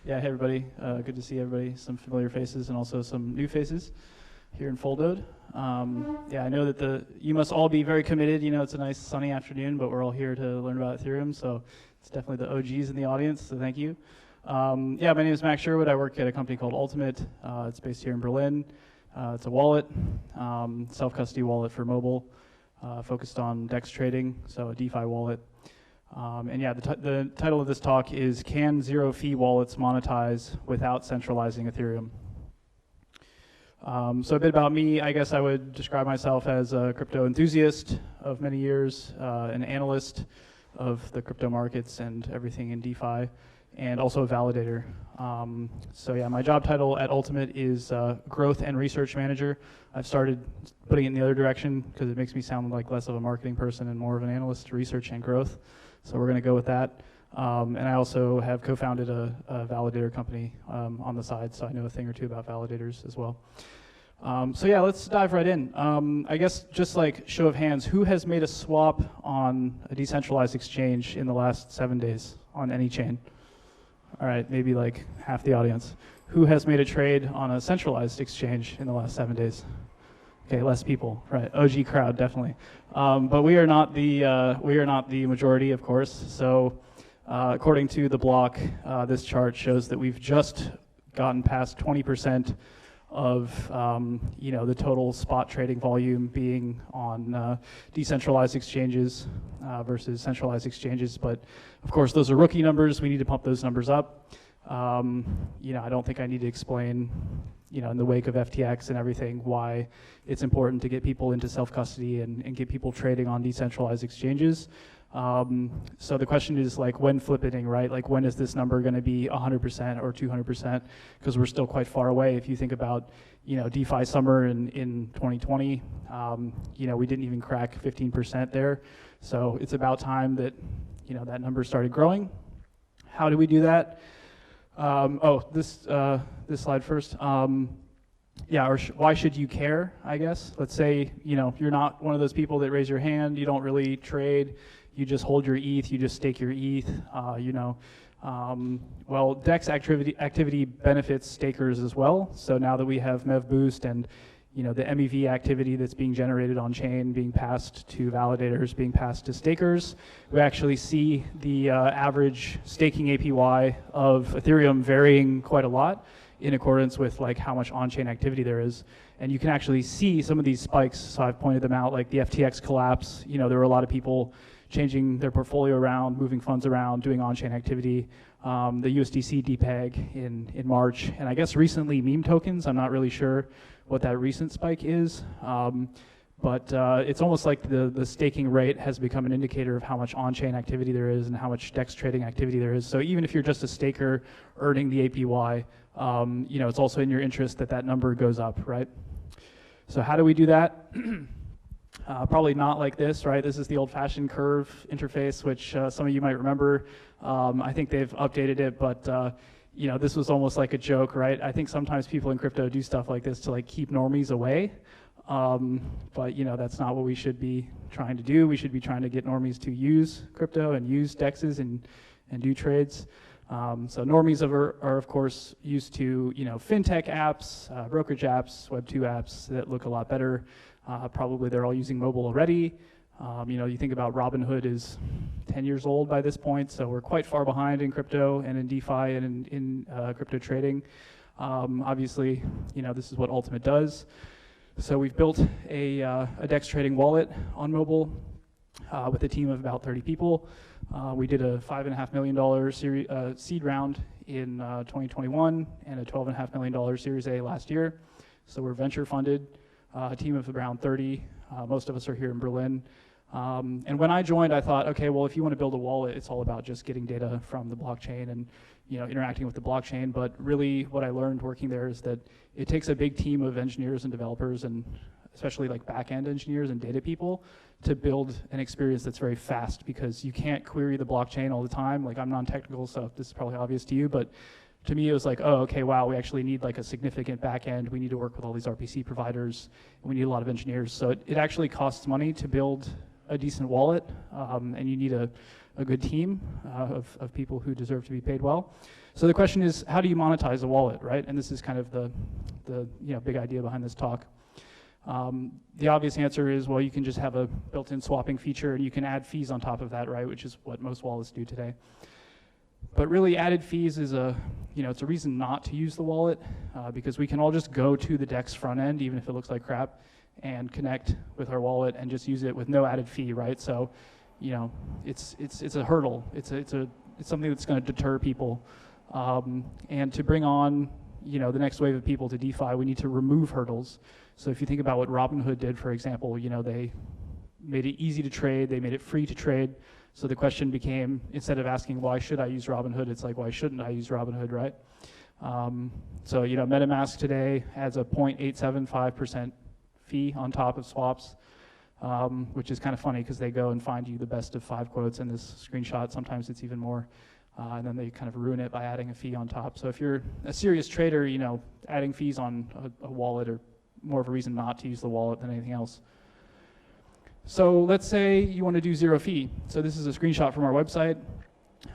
Yeah, hey everybody. Good to see everybody. Some familiar faces and also some new faces here in Foldode. Yeah, I know that you must all be very committed. You know, it's a nice sunny afternoon, but we're all here to learn about Ethereum, so it's definitely the OGs in the audience, so thank you. Yeah, my name is Max Sherwood. I work at a company called Ultimate. It's based here in Berlin. It's a wallet, self-custody wallet for mobile, focused on DEX trading, so a DeFi wallet. And yeah, the title of this talk is Can Zero-Fee Wallets Monetize Without Centralizing Ethereum? So a bit about me, I guess I would describe myself as a crypto enthusiast of many years, an analyst of the crypto markets and everything in DeFi, and also a validator. So yeah, my job title at Ultimate is Growth and Research Manager. I've started putting it in the other direction because it makes me sound like less of a marketing person and more of an analyst, research and growth. So we're going to go with that. And I also have co-founded a validator company on the side, so I know a thing or two about validators as well. So yeah, let's dive right in. I guess just like show of hands, who has made a swap on a decentralized exchange in the last 7 days on any chain? All right, maybe like half the audience. Who has made a trade on a centralized exchange in the last 7 days? Okay, less people, right? OG crowd, definitely. But we are not the majority, of course. So, according to the block, this chart shows that we've just gotten past 20% of the total spot trading volume being on decentralized exchanges versus centralized exchanges. But of course, those are rookie numbers. We need to pump those numbers up. I don't think I need to explain, in the wake of FTX and everything, why it's important to get people into self-custody and get people trading on decentralized exchanges. So the question is like when flippening, right? Like when is this number going to be 100% or 200%? Because we're still quite far away. If you think about, DeFi summer in 2020, we didn't even crack 15% there. So it's about time that, that number started growing. How do we do that? This slide first. Why should you care, I guess? Let's say, you're not one of those people that raise your hand, you don't really trade, you just hold your ETH, you just stake your ETH, well, DEX activity benefits stakers as well. So now that we have MEV Boost and the MEV activity that's being generated on chain being passed to validators, being passed to stakers, we actually see the average staking APY of Ethereum varying quite a lot in accordance with like how much on-chain activity there is. And you can actually see some of these spikes. So I've pointed them out, like the FTX collapse. There were a lot of people changing their portfolio around, moving funds around, doing on-chain activity. The USDC depeg in March, and I guess recently meme tokens. I'm not really sure what that recent spike is, but it's almost like the staking rate has become an indicator of how much on-chain activity there is and how much DEX trading activity there is. So even if you're just a staker earning the APY, it's also in your interest that that number goes up, right? So how do we do that? Probably not like this, right? This is the old-fashioned curve interface, which some of you might remember. I think they've updated it, but this was almost like a joke, right? I think sometimes people in crypto do stuff like this to like keep normies away, but that's not what we should be trying to do. We should be trying to get normies to use crypto and use DEXs and do trades. So normies are of course used to fintech apps, brokerage apps, Web2 apps that look a lot better. Probably they're all using mobile already. You think about Robinhood is 10 years old by this point, so we're quite far behind in crypto and in DeFi and in crypto trading. Obviously, this is what Ultimate does. So we've built a DEX trading wallet on mobile with a team of about 30 people. We did a $5.5 million seed round in 2021 and a $12.5 million Series A last year. So we're venture funded. A team of around 30. Most of us are here in Berlin. And when I joined, I thought, okay, well, if you want to build a wallet, it's all about just getting data from the blockchain and interacting with the blockchain. But really, what I learned working there is that it takes a big team of engineers and developers, and especially like back-end engineers and data people, to build an experience that's very fast, because you can't query the blockchain all the time. Like, I'm non-technical, so this is probably obvious to you, but to me, it was like, oh, okay, wow, we actually need like a significant back end. We need to work with all these RPC providers, and we need a lot of engineers. So it actually costs money to build a decent wallet, and you need a good team of people who deserve to be paid well. So the question is, how do you monetize a wallet, right? And this is kind of the big idea behind this talk. The obvious answer is, well, you can just have a built-in swapping feature, and you can add fees on top of that, right? Which is what most wallets do today. But really, added fees is it's a reason not to use the wallet, because we can all just go to the DEX front end, even if it looks like crap, and connect with our wallet and just use it with no added fee, right? So, it's a hurdle. It's something that's going to deter people, and to bring on the next wave of people to DeFi, we need to remove hurdles. So if you think about what Robinhood did, for example, they made it easy to trade, they made it free to trade. So the question became, instead of asking why should I use Robinhood, it's like, why shouldn't I use Robinhood, right? So MetaMask today adds a 0.875% fee on top of swaps, which is kind of funny because they go and find you the best of 5 quotes in this screenshot. Sometimes it's even more. And then they kind of ruin it by adding a fee on top. So if you're a serious trader, adding fees on a wallet are more of a reason not to use the wallet than anything else. So let's say you want to do 0 fee. So this is a screenshot from our website.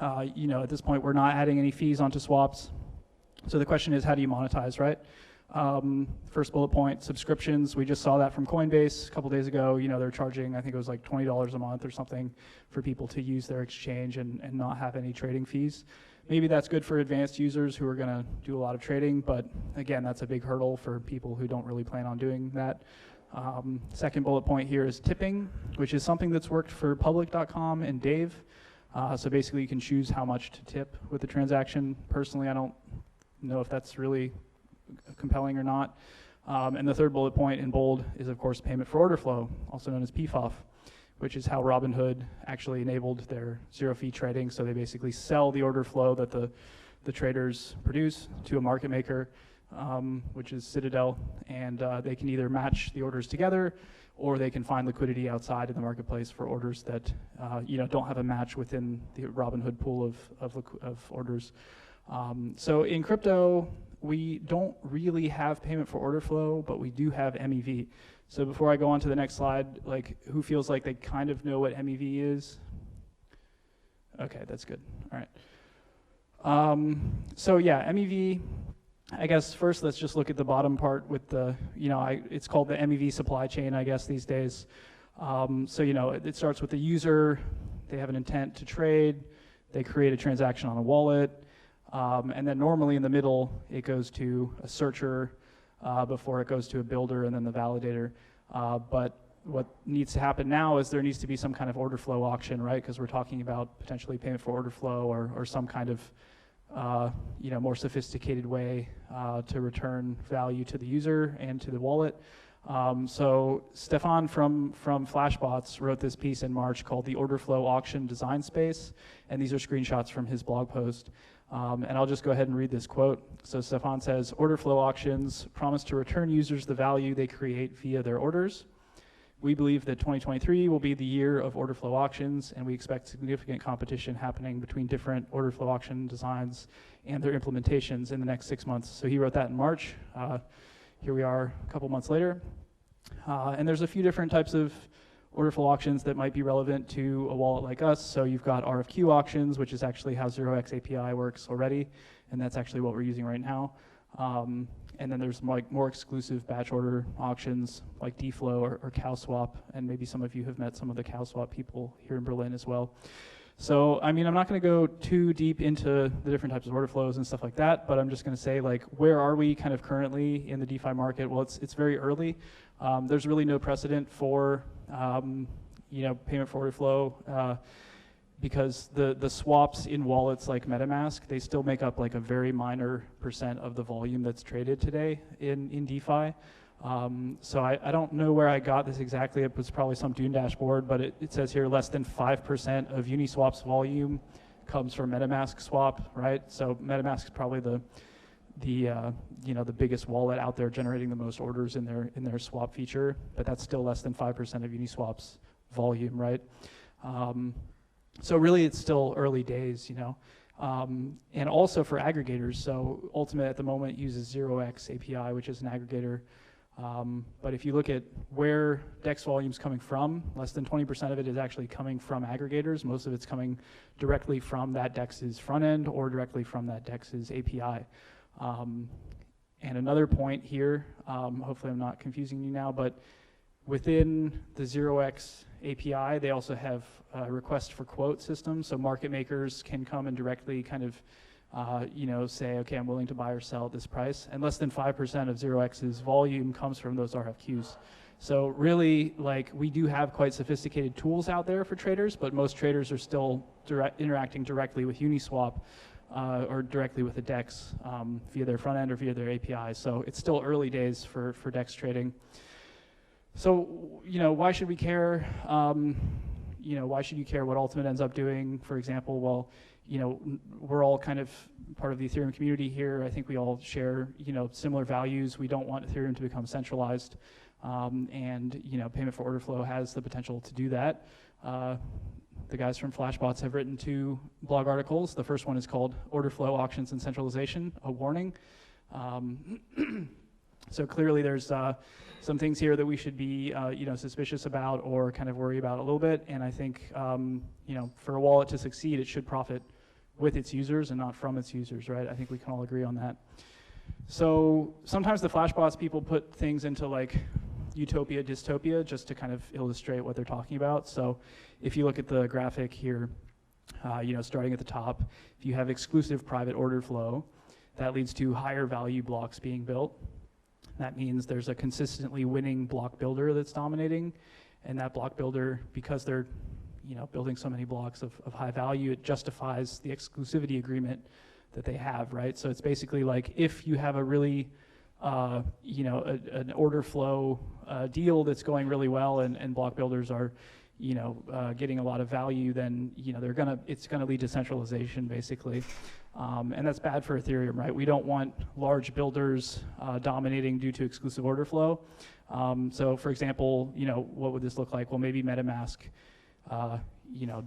At this point, we're not adding any fees onto swaps. So the question is, how do you monetize, right? First bullet point, subscriptions. We just saw that from Coinbase a couple days ago. They're charging, I think it was like $20 a month or something for people to use their exchange and not have any trading fees. Maybe that's good for advanced users who are going to do a lot of trading, but again, that's a big hurdle for people who don't really plan on doing that. Second bullet point here is tipping, which is something that's worked for public.com and Dave. So basically you can choose how much to tip with the transaction. Personally, I don't know if that's really compelling or not. And the third bullet point in bold is, of course, payment for order flow, also known as PFOF, which is how Robinhood actually enabled their 0 fee trading. So they basically sell the order flow that the traders produce to a market maker, which is Citadel, and they can either match the orders together, or they can find liquidity outside in the marketplace for orders that don't have a match within the Robinhood pool of orders. So in crypto, we don't really have payment for order flow, but we do have MEV. So before I go on to the next slide, who feels like they kind of know what MEV is? Okay, that's good. All right. So yeah, MEV, I guess first let's just look at the bottom part with the, it's called the MEV supply chain, I guess, these days. So, it starts with the user, they have an intent to trade, they create a transaction on a wallet, and then normally in the middle, it goes to a searcher before it goes to a builder and then the validator. But what needs to happen now is there needs to be some kind of order flow auction, right? Because we're talking about potentially payment for order flow or some kind of more sophisticated way to return value to the user and to the wallet. So Stefan from Flashbots wrote this piece in March called the Order Flow Auction Design Space, and these are screenshots from his blog post. And I'll just go ahead and read this quote. So Stefan says, order flow auctions promise to return users the value they create via their orders. We believe that 2023 will be the year of order flow auctions, and we expect significant competition happening between different order flow auction designs and their implementations in the next 6 months. So he wrote that in March. Here we are a couple months later. And there's a few different types of order flow auctions that might be relevant to a wallet like us. So you've got RFQ auctions, which is actually how 0x API works already, and that's actually what we're using right now. And then there's more exclusive batch order auctions like DFlow or CowSwap, and maybe some of you have met some of the CowSwap people here in Berlin as well. So, I'm not going to go too deep into the different types of order flows and stuff like that, but I'm just going to say, where are we kind of currently in the DeFi market? Well, it's very early. There's really no precedent for, payment for order flow, because the swaps in wallets like MetaMask, they still make up a very minor % of the volume that's traded today in DeFi. So I don't know where I got this exactly. It was probably some Dune dashboard, but it says here less than 5% of Uniswap's volume comes from MetaMask swap, right? So MetaMask is probably the biggest wallet out there generating the most orders in their swap feature, but that's still less than 5% of Uniswap's volume, right? So really, it's still early days, and also for aggregators. So Ultimate at the moment uses 0x API, which is an aggregator. But if you look at where DEX volume is coming from, less than 20% of it is actually coming from aggregators. Most of it's coming directly from that DEX's front end or directly from that DEX's API. And another point here, hopefully I'm not confusing you now, but within the 0x API, they also have a request for quote system. So market makers can come and directly kind of say, okay, I'm willing to buy or sell at this price. And less than 5% of 0x's volume comes from those RFQs. So really, like, we do have quite sophisticated tools out there for traders, but most traders are still interacting directly with Uniswap or directly with the DEX via their front end or via their API. So it's still early days for DEX trading. So, why should we care? Why should you care what Ultimate ends up doing? For example, well, we're all kind of part of the Ethereum community here. I think we all share, similar values. We don't want Ethereum to become centralized. And payment for order flow has the potential to do that. The guys from Flashbots have written 2 blog articles. The first one is called Order Flow, Auctions, and Centralization, a Warning. So clearly there's some things here that we should be suspicious about or kind of worry about a little bit. And I think for a wallet to succeed, it should profit with its users and not from its users, right? I think we can all agree on that. So sometimes the Flashbots people put things into like utopia, dystopia, just to kind of illustrate what they're talking about. So if you look at the graphic here, starting at the top, if you have exclusive private order flow, that leads to higher value blocks being built. That means there's a consistently winning block builder that's dominating, and that block builder, because they're building so many blocks of high value, it justifies the exclusivity agreement that they have, right? So it's basically like if you have a really an order flow deal that's going really well and block builders are getting a lot of value, then it's gonna lead to centralization basically. And that's bad for Ethereum, right? We don't want large builders dominating due to exclusive order flow. So for example, what would this look like? Well, maybe MetaMask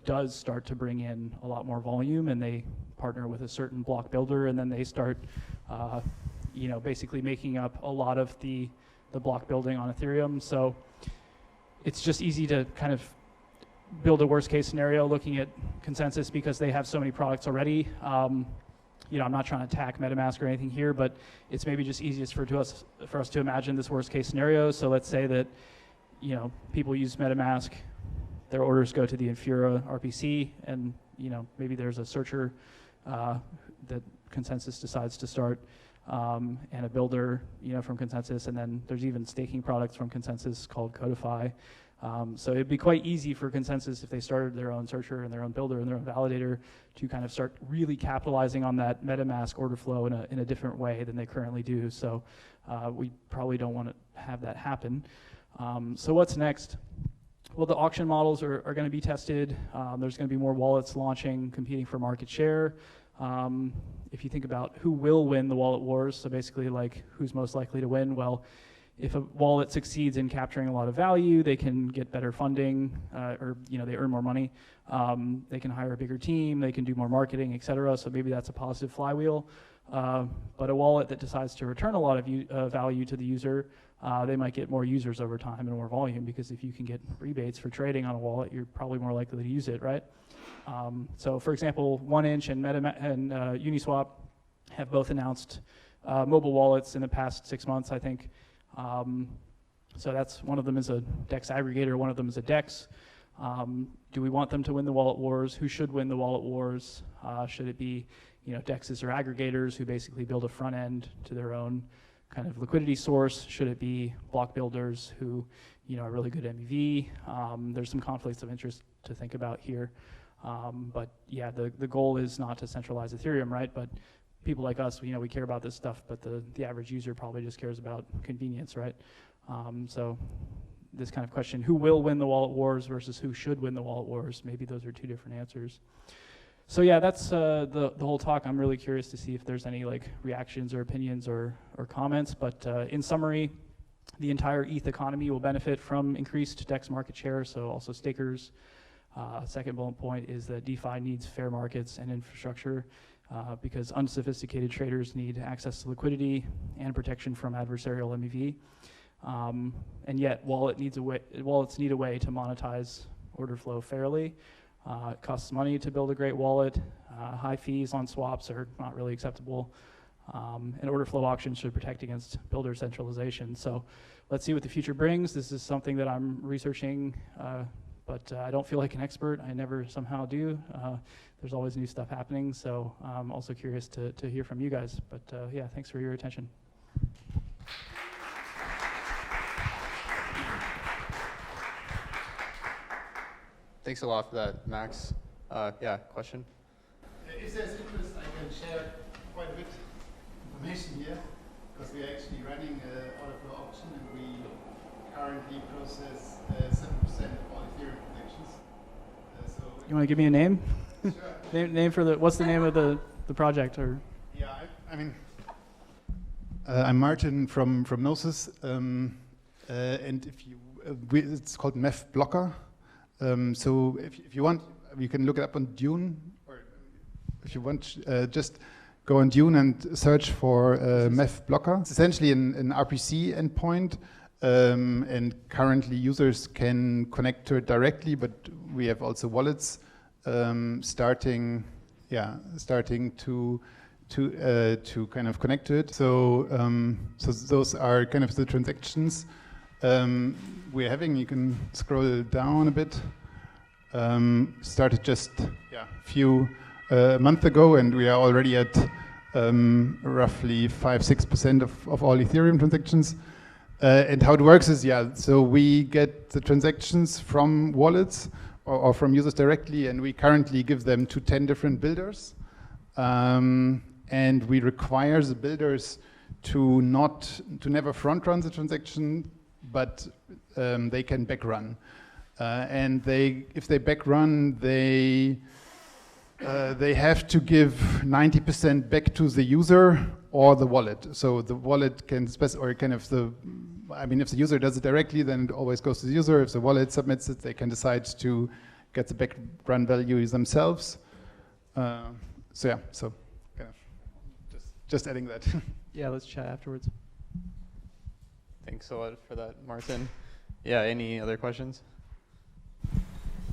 does start to bring in a lot more volume, and they partner with a certain block builder, and then they start basically making up a lot of the block building on Ethereum. So it's just easy to kind of build a worst case scenario looking at Consensus because they have so many products already. I'm not trying to attack MetaMask or anything here, but it's maybe just easiest for us to imagine this worst case scenario. So let's say that people use MetaMask, their orders go to the Infura RPC, and maybe there's a searcher that Consensus decides to start, and a builder from Consensus, and then there's even staking products from Consensus called Codify. So it'd be quite easy for Consensus if they started their own searcher and their own builder and their own validator to kind of start really capitalizing on that MetaMask order flow in a different way than they currently do. So we probably don't want to have that happen. So what's next? Well, the auction models are going to be tested. There's going to be more wallets launching, competing for market share. If you think about who will win the wallet wars, so basically like who's most likely to win, well, if a wallet succeeds in capturing a lot of value, they can get better funding, or they earn more money. They can hire a bigger team, they can do more marketing, etc. So maybe that's a positive flywheel. But a wallet that decides to return a lot of value to the user, they might get more users over time and more volume, because if you can get rebates for trading on a wallet, you're probably more likely to use it, right? So for example, 1inch and Uniswap have both announced mobile wallets in the past 6 months, I think. So that's one of them is a DEX aggregator, one of them is a DEX. Do we want them to win the wallet wars? Who should win the wallet wars? Should it be DEXs or aggregators who basically build a front end to their own kind of liquidity source? Should it be block builders who are really good at MEV? There's some conflicts of interest to think about here. But yeah, the goal is not to centralize Ethereum, right? But people like us, we care about this stuff, but the average user probably just cares about convenience, right? So this kind of question, who will win the wallet wars versus who should win the wallet wars, maybe those are 2 different answers. So yeah, that's the whole talk. I'm really curious to see if there's any like reactions or opinions or comments, but in summary, the entire ETH economy will benefit from increased DEX market share, so also stakers. Second bullet point is that DeFi needs fair markets and infrastructure, because unsophisticated traders need access to liquidity and protection from adversarial MEV. And yet, wallets need a way to monetize order flow fairly. It costs money to build a great wallet. High fees on swaps are not really acceptable. And order flow auctions should protect against builder centralization. So let's see what the future brings. This is something that I'm researching, but I don't feel like an expert. I never somehow do. There's always new stuff happening, so I'm also curious to hear from you guys. But yeah, thanks for your attention. Thanks a lot for that, Max. Yeah, question? If there's interest, I can share quite a bit of information here, because we are actually running an order flow auction, and we currently process 7% of all Ethereum transactions. So you want to give me a name? Sure. name for what's the name of the project? Or yeah, I mean, I'm Martin from Gnosis, and if you, it's called MEF Blocker. So if you want, you can look it up on Dune, or if you want, just go on Dune and search for MEF Blocker. It's essentially an RPC endpoint, and currently users can connect to it directly, but we have also wallets starting to kind of connect to it. So so those are kind of the transactions we're having. You can scroll down a bit. Started just a month ago, and we are already at roughly 5-6% of all Ethereum transactions. And how it works is, so we get the transactions from wallets or from users directly, and we currently give them to 10 different builders. And we require the builders to never front run the transaction, but they can back run. And if they back run, they have to give 90% back to the user or the wallet. So the wallet can if the user does it directly, then it always goes to the user. If the wallet submits it, they can decide to get the back run value themselves. So kind of just adding that. yeah, let's chat afterwards. Thanks a lot for that, Martin. Yeah, any other questions?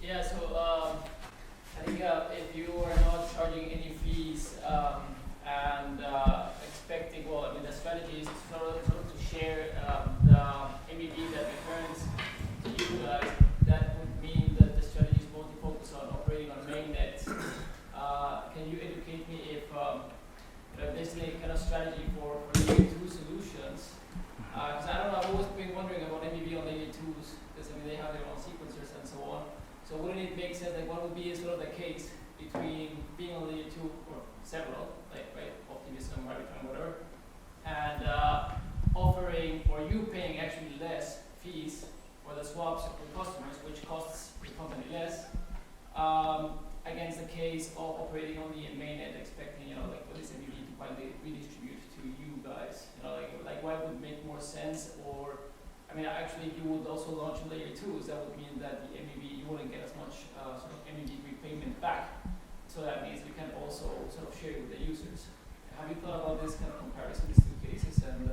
Yeah, so I think if you are not charging any fees and expecting, the strategy is sort of to share the MEV that returns to you guys, that would mean that the strategy is going to focus on operating on mainnet. Can you educate me if there's any kind of strategy for layer 2 solutions? Because I don't know, I've always been wondering about MEV on layer 2s, because they have their own sequencers and so on. So wouldn't it make sense, what would be sort of the case between being on layer 2 or several, Optimism, Arbitrum, whatever, and offering, or you paying actually less fees for the swaps for customers, which costs the company less, against the case of operating only in mainnet, expecting, what is MEV to finally redistribute to you guys? Why would it make more sense? Or actually, if you would also launch layer 2s, that would mean that the MEV, you wouldn't get as much sort of MEV repayment back. So that means you can also sort of share it with the users. Have you thought about this kind of comparison, these two cases, and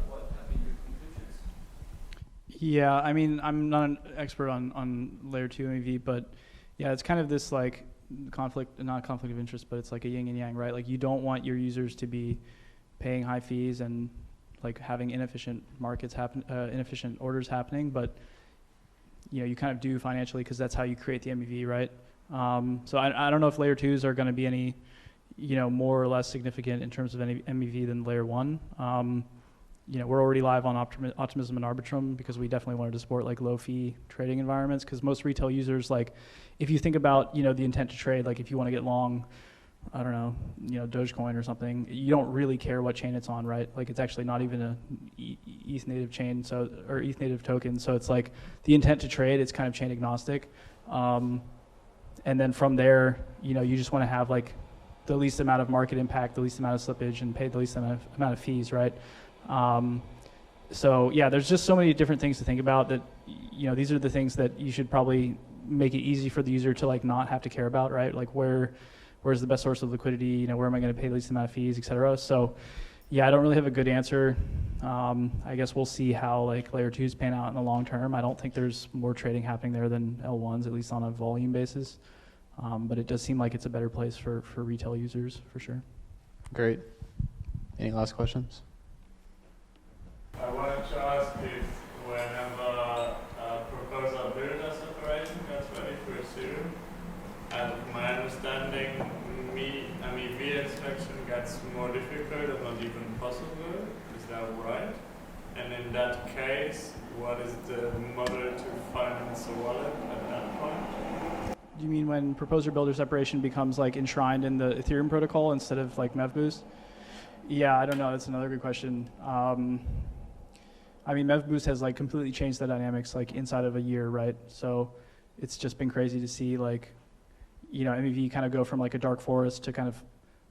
what have been your conclusions? Yeah, I'm not an expert on layer 2 MEV, but yeah, it's kind of this not conflict of interest, but it's like a yin and yang, right? You don't want your users to be paying high fees and having inefficient markets happen, inefficient orders happening, but you kind of do financially, because that's how you create the MEV, right? So I don't know if layer 2s are going to be any, more or less significant in terms of any MEV than layer 1. We're already live on Optimism and Arbitrum, because we definitely wanted to support low fee trading environments, because most retail users, if you think about the intent to trade, if you want to get long, I don't know, Dogecoin or something, you don't really care what chain it's on, right? It's actually not even a ETH native chain, or ETH native token. So it's the intent to trade, it's kind of chain agnostic. And then from there, you just want to have the least amount of market impact, the least amount of slippage, and pay the least amount of fees, right? So yeah, there's just so many different things to think about that, these are the things that you should probably make it easy for the user to not have to care about, right? Where's the best source of liquidity? Where am I going to pay the least amount of fees, et cetera? So Yeah, I don't really have a good answer. I guess we'll see how like layer 2s pan out in the long term. I don't think there's more trading happening there than L1s, at least on a volume basis. But it does seem like it's a better place for retail users, for sure. Great. Any last questions? I wanted to ask if whenever a proposer builder separation gets ready for Ethereum, and my understanding, MEV inspection gets more difficult or not even possible. Is that right? And in that case, what is the model to finance a wallet at that point? Do you mean when proposer builder separation becomes like enshrined in the Ethereum protocol instead of like MEV-Boost? Yeah, I don't know. That's another good question. I mean, MEV-Boost has like completely changed the dynamics like inside of a year, right? So it's just been crazy to see like, you know, MEV kind of go from like a dark forest to kind of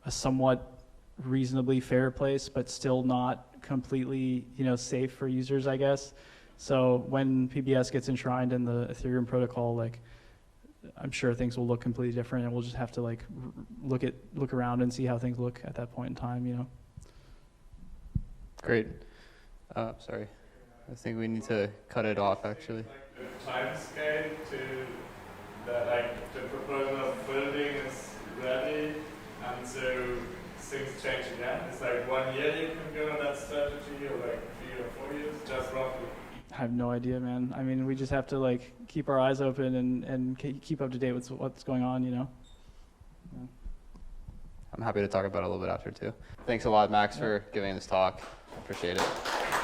a somewhat reasonably fair place, but still not completely, you know, safe for users, I guess. So when PBS gets enshrined in the Ethereum protocol, like, I'm sure things will look completely different, and we'll just have to like look around and see how things look at that point in time, you know. Great. Sorry. I think we need to cut it off, actually. Like the time scale to that, like the proposal of building is ready, and so things change again. It's like 1 year you can go on that strategy, or like 3 or 4 years, just roughly. I have no idea, man. I mean, we just have to like keep our eyes open and keep up to date with what's going on, you know. Yeah. I'm happy to talk about it a little bit after, too. Thanks a lot, Max, for giving this talk. Appreciate it.